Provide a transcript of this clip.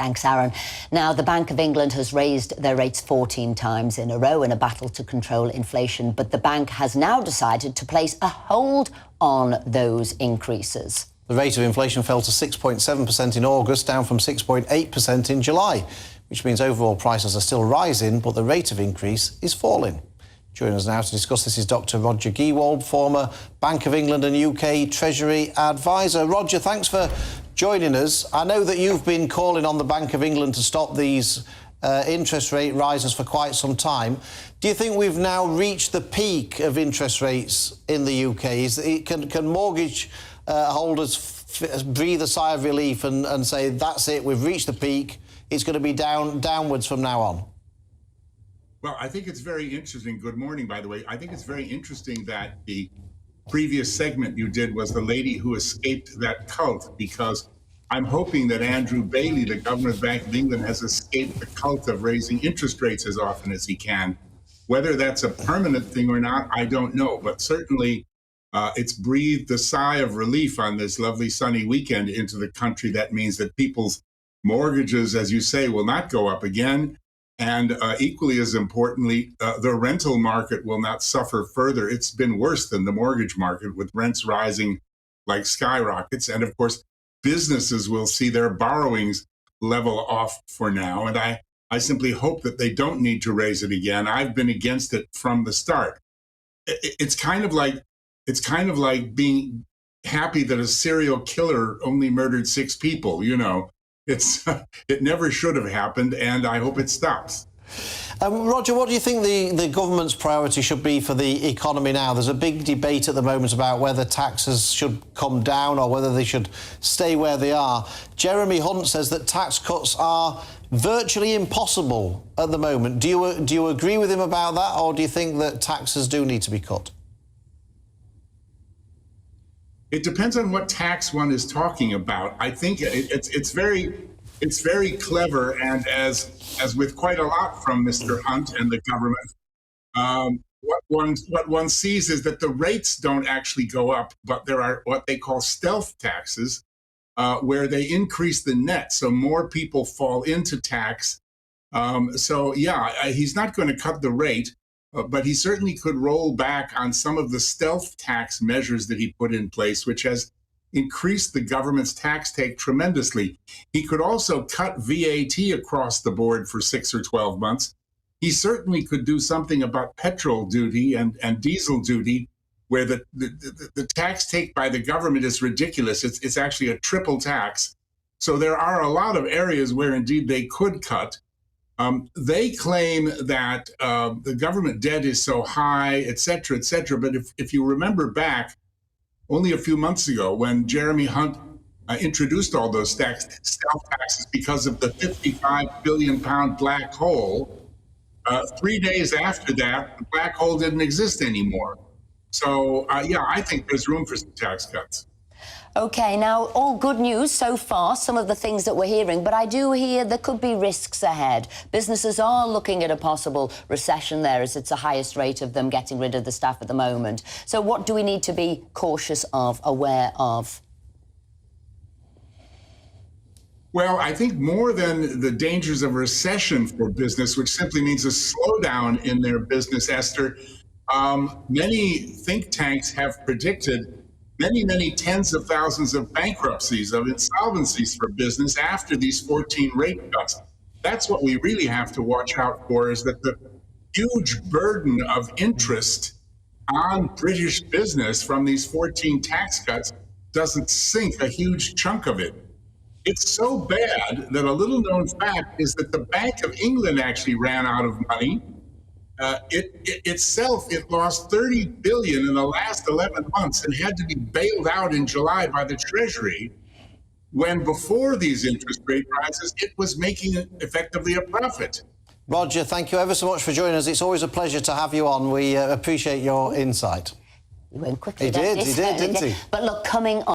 Thanks, Aaron. Now, the Bank of England has raised their rates 14 times in a row in a battle to control inflation, but the bank has now decided to place a hold on those increases. The rate of inflation fell to 6.7% in August, down from 6.8% in July, which means overall prices are still rising, but the rate of increase is falling. Joining us now to discuss this is Dr. Roger Gewald, former Bank of England and UK Treasury advisor. Roger, thanks for joining us. I know that you've been calling on the Bank of England to stop these interest rate rises for quite some time. Do you think we've now reached the peak of interest rates in the UK? Can mortgage holders breathe a sigh of relief and say, that's it, we've reached the peak, it's going to be downwards from now on? Well, I think it's very interesting. Good morning, by the way. I think it's very interesting that the previous segment you did was the lady who escaped that cult, because I'm hoping that Andrew Bailey, the governor of the Bank of England, has escaped the cult of raising interest rates as often as he can. Whether that's a permanent thing or not, I don't know. But certainly it's breathed a sigh of relief on this lovely sunny weekend into the country. That means that people's mortgages, as you say, will not go up again. And equally as importantly, the rental market will not suffer further. It's been worse than the mortgage market, with rents rising like skyrockets. And of course, businesses will see their borrowings level off for now. And I simply hope that they don't need to raise it again. I've been against it from the start. It's kind of like being happy that a serial killer only murdered 6 people, you know. It never should have happened, and I hope it stops. Roger, what do you think the government's priority should be for the economy now? There's a big debate at the moment about whether taxes should come down or whether they should stay where they are. Jeremy Hunt says that tax cuts are virtually impossible at the moment. Do you agree with him about that, or do you think that taxes do need to be cut? It depends on what tax one is talking about. I think it's very clever, and as with quite a lot from Mr. Hunt and the government, what one sees is that the rates don't actually go up, but there are what they call stealth taxes, where they increase the net, so more people fall into tax. So yeah, he's not going to cut the rate. But he certainly could roll back on some of the stealth tax measures that he put in place, which has increased the government's tax take tremendously. He could also cut VAT across the board for 6 or 12 months. He certainly could do something about petrol duty and diesel duty, where the tax take by the government is ridiculous. It's actually a triple tax. So there are a lot of areas where indeed they could cut. They claim that the government debt is so high, et cetera, but if you remember back only a few months ago when Jeremy Hunt introduced all those stealth taxes because of the 55 billion pound black hole, 3 days after that, the black hole didn't exist anymore. So, yeah, I think there's room for some tax cuts. OK, now, all good news so far, some of the things that we're hearing, but I do hear there could be risks ahead. Businesses are looking at a possible recession there, as it's the highest rate of them getting rid of the staff at the moment. So what do we need to be cautious of, aware of? Well, I think more than the dangers of recession for business, which simply means a slowdown in their business, Esther, many think tanks have predicted many tens of thousands of bankruptcies, of insolvencies for business after these 14 rate cuts. That's what we really have to watch out for, is that the huge burden of interest on British business from these 14 tax cuts doesn't sink a huge chunk of it. It's so bad that a little known fact is that the Bank of England actually ran out of money. It lost 30 billion in the last 11 months and had to be bailed out in July by the Treasury, when before these interest rate rises, it was making effectively a profit. Roger, thank you ever so much for joining us. It's always a pleasure to have you on. We appreciate your insight. He went quickly. He did, didn't he? But look, coming on.